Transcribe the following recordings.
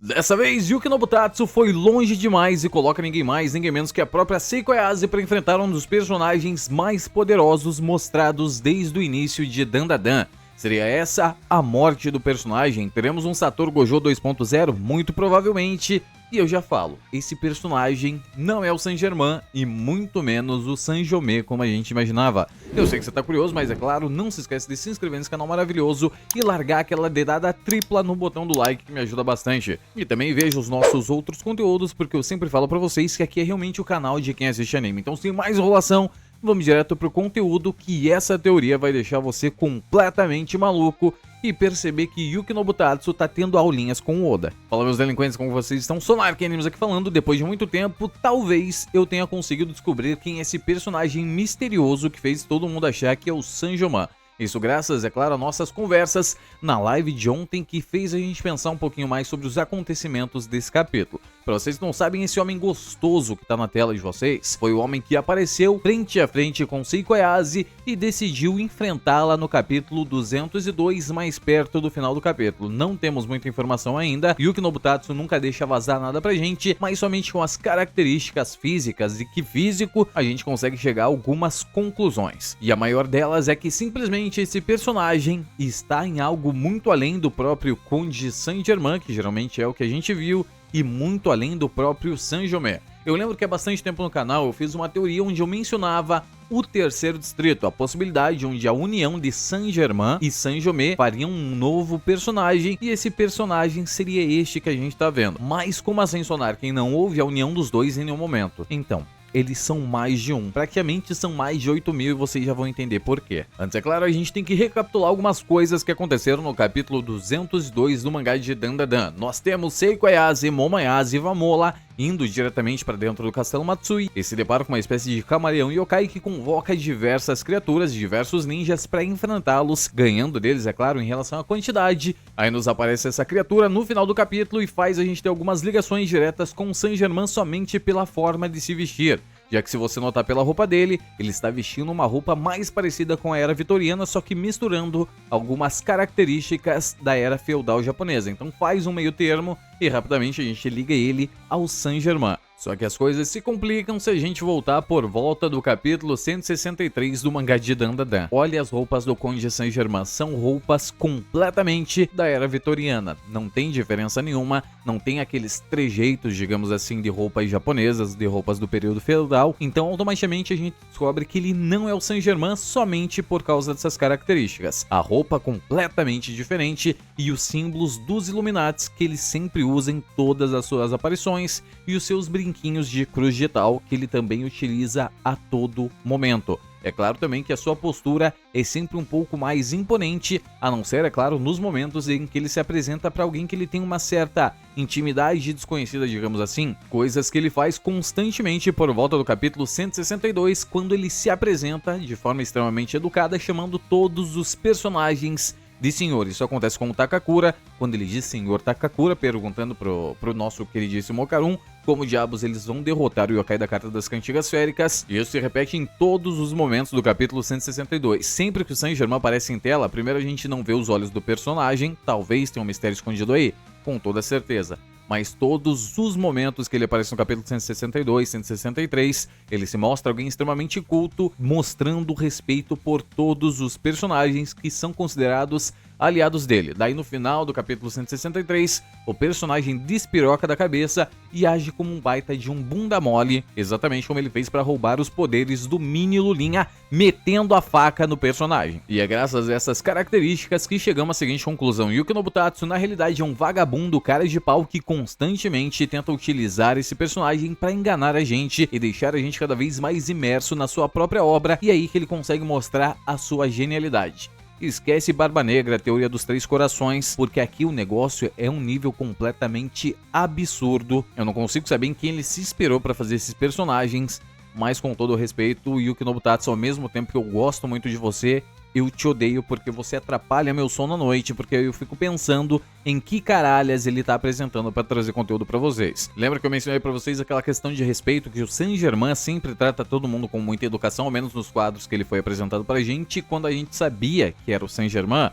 Dessa vez, Yuki Nobutatsu foi longe demais e coloca ninguém mais, ninguém menos que a própria Seiko Ayase para enfrentar um dos personagens mais poderosos mostrados desde o início de Dandadan. Seria essa a morte do personagem? Teremos um Satoru Gojo 2.0? Muito provavelmente. E eu já falo, esse personagem não é o Saint-Germain e muito menos o Sanjome como a gente imaginava. Eu sei que você tá curioso, mas é claro, não se esquece de se inscrever nesse canal maravilhoso e largar aquela dedada tripla no botão do like que me ajuda bastante. E também veja os nossos outros conteúdos, porque eu sempre falo pra vocês que aqui é realmente o canal de quem assiste anime. Então sem mais enrolação, vamos direto pro conteúdo, que essa teoria vai deixar você completamente maluco e perceber que Yuki Nobutatsu tá tendo aulinhas com o Oda. Fala, meus delinquentes, como vocês estão? Sonark Animes aqui falando. Depois de muito tempo, talvez eu tenha conseguido descobrir quem é esse personagem misterioso que fez todo mundo achar que é o Sanjoma. Isso graças, é claro, a nossas conversas na live de ontem, que fez a gente pensar um pouquinho mais sobre os acontecimentos desse capítulo. Pra vocês que não sabem, esse homem gostoso que tá na tela de vocês foi o homem que apareceu frente a frente com Seiko Ayase e decidiu enfrentá-la no capítulo 202, mais perto do final do capítulo. Não temos muita informação ainda, Yuki Nobutatsu nunca deixa vazar nada pra gente, mas somente com as características físicas e que físico a gente consegue chegar a algumas conclusões. E a maior delas é que simplesmente esse personagem está em algo muito além do próprio Conde Saint-Germain, que geralmente é o que a gente viu, e muito além do próprio Sanjome. Eu lembro que há bastante tempo no canal eu fiz uma teoria onde eu mencionava o terceiro distrito, a possibilidade onde a união de Saint-Germain e Sanjome faria um novo personagem, e esse personagem seria este que a gente tá vendo. Mas como assim, Sonark, não houve a união dos dois em nenhum momento? Então, eles são mais de um. Praticamente são mais de 8 mil e vocês já vão entender por quê. Antes, é claro, a gente tem que recapitular algumas coisas que aconteceram no capítulo 202 do mangá de Dandadan. Nós temos Seiko Ayase, Momoyase e Vamola indo diretamente para dentro do castelo Matsui e se depara com uma espécie de camaleão yokai que convoca diversas criaturas, diversos ninjas para enfrentá-los, ganhando deles, é claro, em relação à quantidade. Aí nos aparece essa criatura no final do capítulo e faz a gente ter algumas ligações diretas com Saint-Germain somente pela forma de se vestir, já que se você notar pela roupa dele, ele está vestindo uma roupa mais parecida com a era vitoriana, só que misturando algumas características da era feudal japonesa. Então faz um meio termo e rapidamente a gente liga ele ao Saint-Germain. Só que as coisas se complicam se a gente voltar por volta do capítulo 163 do mangá de Dandadan. Olha, as roupas do Conde Saint-Germain são roupas completamente da era vitoriana. Não tem diferença nenhuma, não tem aqueles trejeitos, digamos assim, de roupas japonesas, de roupas do período feudal. Então automaticamente a gente descobre que ele não é o Saint-Germain somente por causa dessas características. A roupa completamente diferente e os símbolos dos Illuminates que ele sempre usa em todas as suas aparições e os seus brinquedos de cruz digital que ele também utiliza a todo momento. É claro também que a sua postura é sempre um pouco mais imponente, a não ser, é claro, nos momentos em que ele se apresenta para alguém que ele tem uma certa intimidade desconhecida, digamos assim, coisas que ele faz constantemente por volta do capítulo 162, quando ele se apresenta de forma extremamente educada, chamando todos os personagens de senhor. Isso acontece com o Takakura, quando ele diz senhor Takakura, perguntando pro nosso queridíssimo Okarun como diabos eles vão derrotar o yokai da Carta das Cantigas Féricas. E isso se repete em todos os momentos do capítulo 162. Sempre que o Saint-Germain aparece em tela, primeiro a gente não vê os olhos do personagem, talvez tenha um mistério escondido aí, com toda certeza. Mas todos os momentos que ele aparece no capítulo 162, 163, ele se mostra alguém extremamente culto, mostrando respeito por todos os personagens que são considerados aliados dele. Daí no final do capítulo 163, o personagem despiroca da cabeça e age como um baita de um bunda mole, exatamente como ele fez para roubar os poderes do Mini Lulinha, metendo a faca no personagem. E é graças a essas características que chegamos à seguinte conclusão: Yuki Nobutatsu na realidade é um vagabundo cara de pau que constantemente tenta utilizar esse personagem para enganar a gente e deixar a gente cada vez mais imerso na sua própria obra, e é aí que ele consegue mostrar a sua genialidade. Esquece Barba Negra, a teoria dos 3 corações, porque aqui o negócio é um nível completamente absurdo. Eu não consigo saber em quem ele se inspirou para fazer esses personagens, mas com todo o respeito, Yuki Nobutatsu, ao mesmo tempo que eu gosto muito de você, eu te odeio porque você atrapalha meu sono à noite, porque eu fico pensando em que caralhas ele tá apresentando para trazer conteúdo para vocês. Lembra que eu mencionei para vocês aquela questão de respeito, que o Saint-Germain sempre trata todo mundo com muita educação, ao menos nos quadros que ele foi apresentado pra gente, quando a gente sabia que era o Saint-Germain?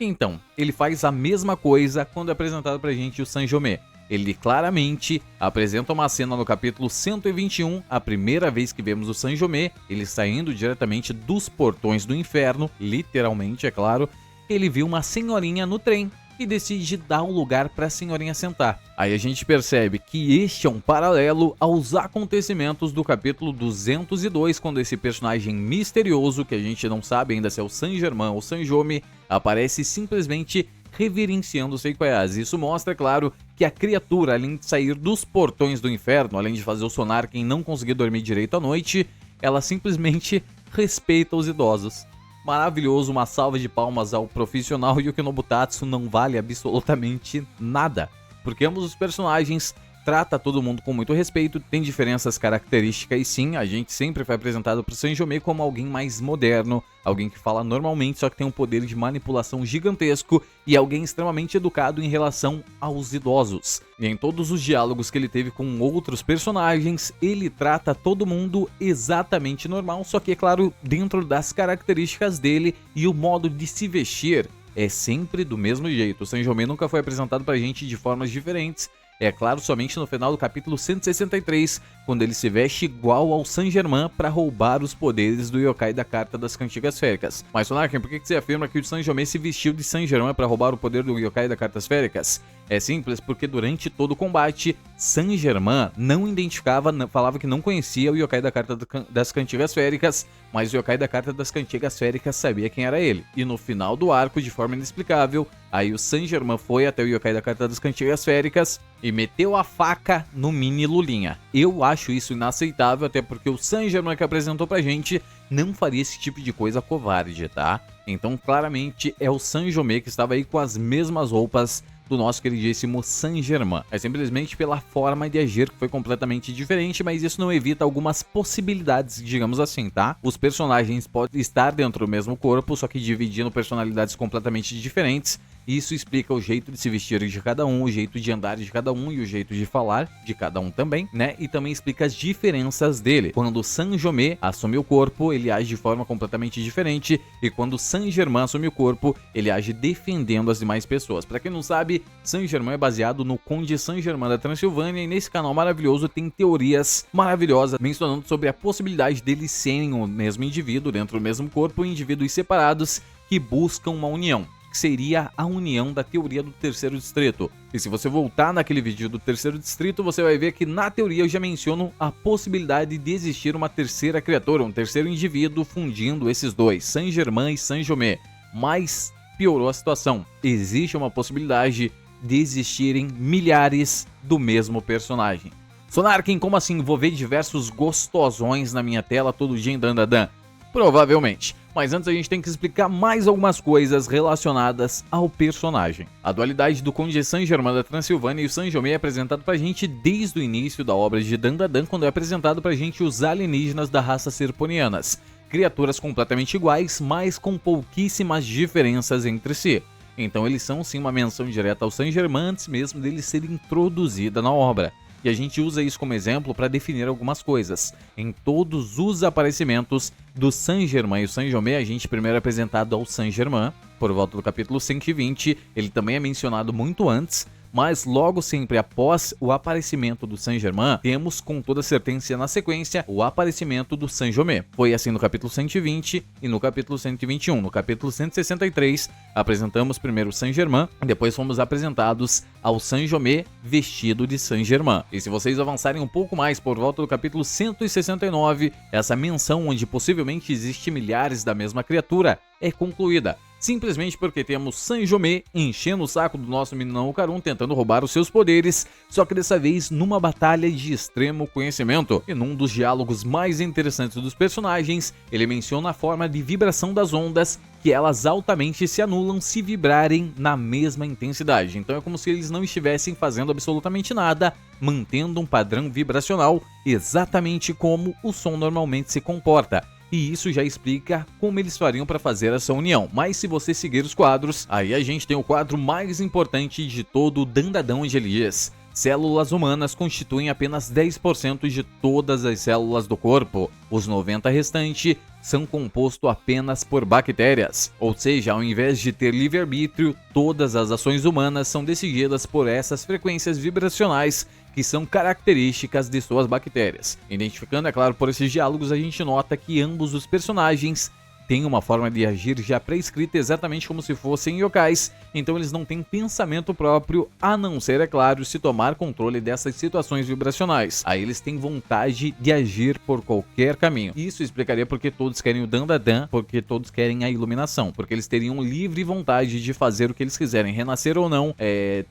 Então, ele faz a mesma coisa quando é apresentado pra gente o Sanjome. ele claramente apresenta uma cena no capítulo 121, a primeira vez que vemos o Sanjomé, ele saindo diretamente dos portões do inferno, literalmente, é claro. Ele viu uma senhorinha no trem e decide dar um lugar para a senhorinha sentar. Aí a gente percebe que este é um paralelo aos acontecimentos do capítulo 202, quando esse personagem misterioso, que a gente não sabe ainda se é o Saint-Germain ou Sanjome, aparece simplesmente reverenciando o Seiko Ayase. Isso mostra, claro, que a criatura, além de sair dos portões do inferno, além de fazer o sonar quem não conseguir dormir direito à noite, ela simplesmente respeita os idosos. Maravilhoso, uma salva de palmas ao profissional. Yuki Nobutatsu não vale absolutamente nada, porque ambos os personagens trata todo mundo com muito respeito, tem diferenças características e sim, a gente sempre foi apresentado para o Sanjome como alguém mais moderno, alguém que fala normalmente, só que tem um poder de manipulação gigantesco e alguém extremamente educado em relação aos idosos. E em todos os diálogos que ele teve com outros personagens, ele trata todo mundo exatamente normal, só que é claro, dentro das características dele e o modo de se vestir é sempre do mesmo jeito. O Sanjome nunca foi apresentado pra gente de formas diferentes. É claro, somente no final do capítulo 163, quando ele se veste igual ao Saint-Germain para roubar os poderes do yokai da Carta das Cantigas Féricas. Mas, Sonarken, por que você afirma que o Sanjome se vestiu de Saint-Germain para roubar o poder do yokai da Cartas Féricas? É simples, porque durante todo o combate, Saint-Germain não identificava, falava que não conhecia o yokai da Carta das Cantigas Féricas, mas o yokai da Carta das Cantigas Féricas sabia quem era ele. E no final do arco, de forma inexplicável, aí o Saint-Germain foi até o yokai da Carta das Cantigas Féricas e meteu a faca no mini Lulinha. Eu acho isso inaceitável, até porque o Saint-Germain que apresentou pra gente não faria esse tipo de coisa covarde, tá? Então claramente é o Sanjome que estava aí com as mesmas roupas do nosso queridíssimo Saint-Germain. É simplesmente pela forma de agir que foi completamente diferente, mas isso não evita algumas possibilidades, digamos assim, tá? Os personagens podem estar dentro do mesmo corpo, só que dividindo personalidades completamente diferentes. Isso explica o jeito de se vestir de cada um, o jeito de andar de cada um e o jeito de falar de cada um também, né? E também explica as diferenças dele. Quando o Sanjome assume o corpo, ele age de forma completamente diferente, e quando o Saint-Germain assume o corpo, ele age defendendo as demais pessoas. Pra quem não sabe, Saint-Germain é baseado no Conde Saint-Germain da Transilvânia, e nesse canal maravilhoso tem teorias maravilhosas mencionando sobre a possibilidade deles serem o mesmo indivíduo dentro do mesmo corpo, indivíduos separados que buscam uma união, que seria a união da teoria do terceiro distrito. E se você voltar naquele vídeo do terceiro distrito, você vai ver que na teoria eu já menciono a possibilidade de existir uma terceira criatura, um terceiro indivíduo fundindo esses dois, Saint-Germain e Sanjome. Mas piorou a situação. Existe uma possibilidade de existirem milhares do mesmo personagem. Sonarken, como assim? Vou ver diversos gostosões na minha tela todo dia em Dandadan? Provavelmente. Mas antes a gente tem que explicar mais algumas coisas relacionadas ao personagem. A dualidade do Conde Saint-Germain da Transilvânia e o Sanjome é apresentado pra gente desde o início da obra de Dandadan, quando é apresentado pra gente os alienígenas da raça serponianas. Criaturas completamente iguais, mas com pouquíssimas diferenças entre si. Então eles são sim uma menção direta ao Saint-Germain antes mesmo dele ser introduzida na obra. E a gente usa isso como exemplo para definir algumas coisas. Em todos os aparecimentos do Saint-Germain e o Sanjome, a gente primeiro é apresentado ao Saint-Germain, por volta do capítulo 120, ele também é mencionado muito antes, mas logo sempre após o aparecimento do Saint-Germain, temos com toda certeza na sequência o aparecimento do Sanjome. Foi assim no capítulo 120 e no capítulo 121. No capítulo 163, apresentamos primeiro o Saint-Germain e depois fomos apresentados ao Sanjome vestido de Saint-Germain. E se vocês avançarem um pouco mais por volta do capítulo 169, essa menção onde possivelmente existe milhares da mesma criatura é concluída. Simplesmente porque temos Sanjome enchendo o saco do nosso meninão Ocarun, tentando roubar os seus poderes, só que dessa vez numa batalha de extremo conhecimento. E num dos diálogos mais interessantes dos personagens, ele menciona a forma de vibração das ondas, que elas altamente se anulam se vibrarem na mesma intensidade. Então é como se eles não estivessem fazendo absolutamente nada, mantendo um padrão vibracional exatamente como o som normalmente se comporta. E isso já explica como eles fariam para fazer essa união. Mas se você seguir os quadros, aí a gente tem o quadro mais importante de todo o Dandadan, onde ele diz: células humanas constituem apenas 10% de todas as células do corpo. Os 90% restantes são compostos apenas por bactérias. Ou seja, ao invés de ter livre-arbítrio, todas as ações humanas são decididas por essas frequências vibracionais que são características de suas bactérias. Identificando, é claro, por esses diálogos, a gente nota que ambos os personagens têm uma forma de agir já prescrita exatamente como se fossem yokais, então eles não têm pensamento próprio, a não ser, é claro, se tomar controle dessas situações vibracionais. Aí eles têm vontade de agir por qualquer caminho. Isso explicaria porque todos querem o Dandadan, porque todos querem a iluminação, porque eles teriam livre vontade de fazer o que eles quiserem, renascer ou não,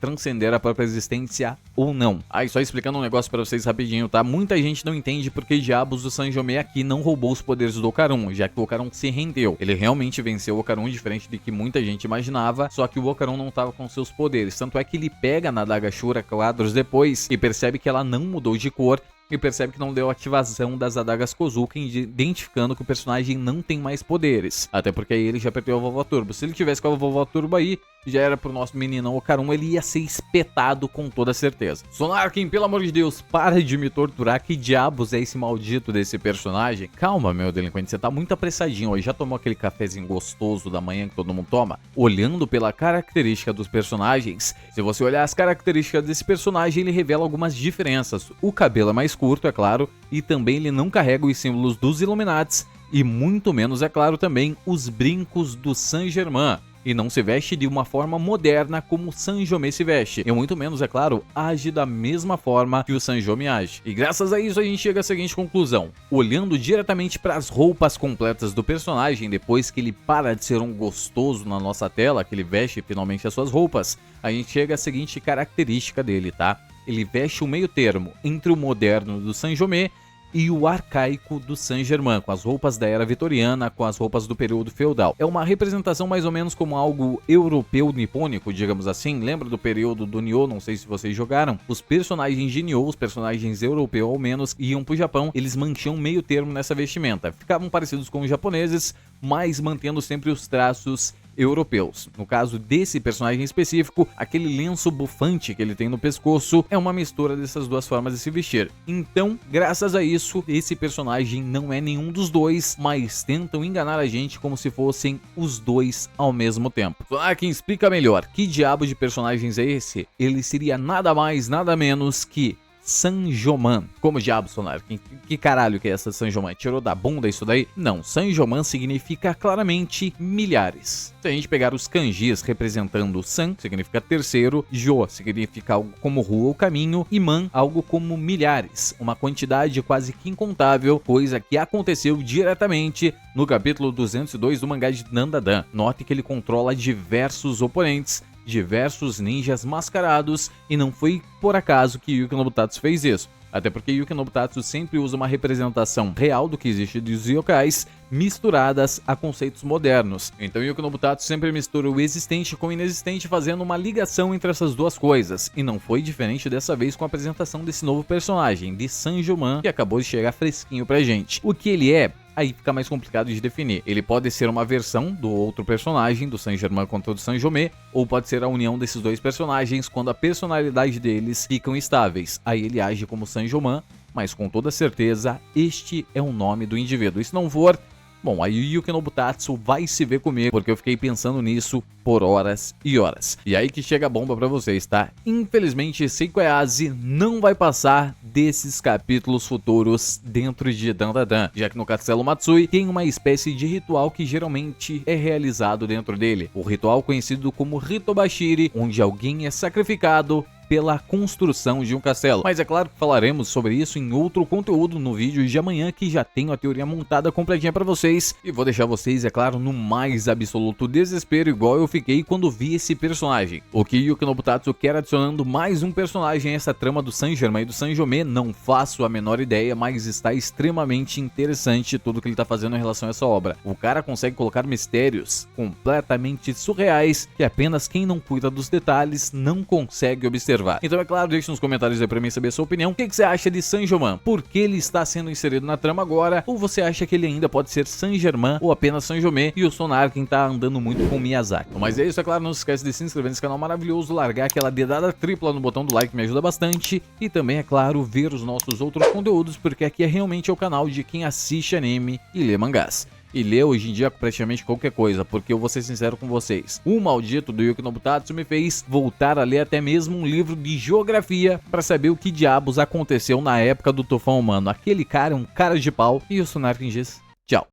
transcender a própria existência ou não. Aí só explicando um negócio pra vocês rapidinho, tá? Muita gente não entende porque diabos o Sanjome aqui não roubou os poderes do Okarun, já que o Okarun se rendeu. Ele realmente venceu o Okarun, diferente de que muita gente imaginava, só que o Okarun não estava com seus poderes. Tanto é que ele pega na adaga Shura quadros depois e percebe que ela não mudou de cor, e percebe que não deu ativação das adagas Kozuki, identificando que o personagem não tem mais poderes. Até porque aí ele já perdeu a Vovó Turbo. Se ele tivesse com a Vovó Turbo aí, já era pro nosso meninão Okarun, ele ia ser espetado com toda certeza. Sonarkin, pelo amor de Deus, para de me torturar. Que diabos é esse maldito desse personagem? Calma, meu delinquente, você tá muito apressadinho hoje. Já tomou aquele cafezinho gostoso da manhã que todo mundo toma? Olhando pela característica dos personagens, se você olhar as características desse personagem, ele revela algumas diferenças. O cabelo é mais curto, é claro, e também ele não carrega os símbolos dos Illuminates, e muito menos, é claro, também os brincos do Saint-Germain. E não se veste de uma forma moderna como o Sanjome se veste. E muito menos, é claro, age da mesma forma que o Sanjome age. E graças a isso a gente chega à seguinte conclusão. Olhando diretamente para as roupas completas do personagem, depois que ele para de ser um gostoso na nossa tela, que ele veste finalmente as suas roupas, a gente chega à seguinte característica dele, tá? Ele veste o meio termo entre o moderno do Sanjome e o arcaico do Saint-Germain, com as roupas da era vitoriana, com as roupas do período feudal. É uma representação mais ou menos como algo europeu nipônico, digamos assim. Lembra do período do Nioh? Não sei se vocês jogaram. Os personagens de Nioh, os personagens europeus ao menos, iam pro Japão, eles mantinham meio termo nessa vestimenta. Ficavam parecidos com os japoneses, mas mantendo sempre os traços europeus. No caso desse personagem específico, aquele lenço bufante que ele tem no pescoço é uma mistura dessas duas formas de se vestir. Então, graças a isso, esse personagem não é nenhum dos dois, mas tentam enganar a gente como se fossem os dois ao mesmo tempo. Quem explica melhor, que diabo de personagens é esse? Ele seria nada mais, nada menos que Sanjoman. Como diabo, Sonar? Que caralho que é essa Sanjoman? Tirou da bunda isso daí? Não, Sanjoman significa claramente milhares. Se a gente pegar os kanjis representando San, significa terceiro, Jo significa algo como rua ou caminho, e Man, algo como milhares, uma quantidade quase que incontável, coisa que aconteceu diretamente no capítulo 202 do mangá de Dandadan. Note que ele controla diversos oponentes, diversos ninjas mascarados, e não foi por acaso que Yuki Nobutatsu fez isso. Até porque Yuki Nobutatsu sempre usa uma representação real do que existe dos yokais misturadas a conceitos modernos. Então Yuki Nobutatsu sempre mistura o existente com o inexistente, fazendo uma ligação entre essas duas coisas. E não foi diferente dessa vez com a apresentação desse novo personagem, de Sanjoman, que acabou de chegar fresquinho pra gente. O que ele é? Aí fica mais complicado de definir. Ele pode ser uma versão do outro personagem, do Saint-Germain contra o do Sanjome, ou pode ser a união desses dois personagens quando a personalidade deles ficam estáveis. Aí ele age como Sanjoman, mas com toda certeza este é o nome do indivíduo. E se não for, bom, aí o Yuki Nobutatsu vai se ver comigo, porque eu fiquei pensando nisso por horas e horas. E aí que chega a bomba pra vocês, tá? Infelizmente, Seiko Ayase não vai passar desses capítulos futuros dentro de Dandadan, já que no Castelo Matsui tem uma espécie de ritual que geralmente é realizado dentro dele. O ritual conhecido como Hitobashiri, onde alguém é sacrificado pela construção de um castelo. Mas é claro que falaremos sobre isso em outro conteúdo no vídeo de amanhã, que já tenho a teoria montada completinha pra vocês, e vou deixar vocês, é claro, no mais absoluto desespero, igual eu fiquei quando vi esse personagem. O que Yuki Nobutatsu quer adicionando mais um personagem a essa trama do Saint-Germain e do Sanjome, não faço a menor ideia, mas está extremamente interessante tudo que ele tá fazendo em relação a essa obra. O cara consegue colocar mistérios completamente surreais que apenas quem não cuida dos detalhes não consegue observar. observar. Então é claro, deixe nos comentários aí pra mim saber a sua opinião. O que você acha de Saint-Germain? Por que ele está sendo inserido na trama agora? Ou você acha que ele ainda pode ser Saint-Germain ou apenas Saint-Germain e o Sonarken tá andando muito com Miyazaki? Mas é isso, é claro, não se esquece de se inscrever nesse canal maravilhoso, largar aquela dedada tripla no botão do like, me ajuda bastante. E também, é claro, ver os nossos outros conteúdos, porque aqui é realmente o canal de quem assiste anime e lê mangás. E lê hoje em dia praticamente qualquer coisa, porque eu vou ser sincero com vocês, o maldito do Yuki Nobutatsu me fez voltar a ler até mesmo um livro de geografia para saber o que diabos aconteceu na época do tufão humano. Aquele cara é um cara de pau e o Sonarken diz tchau.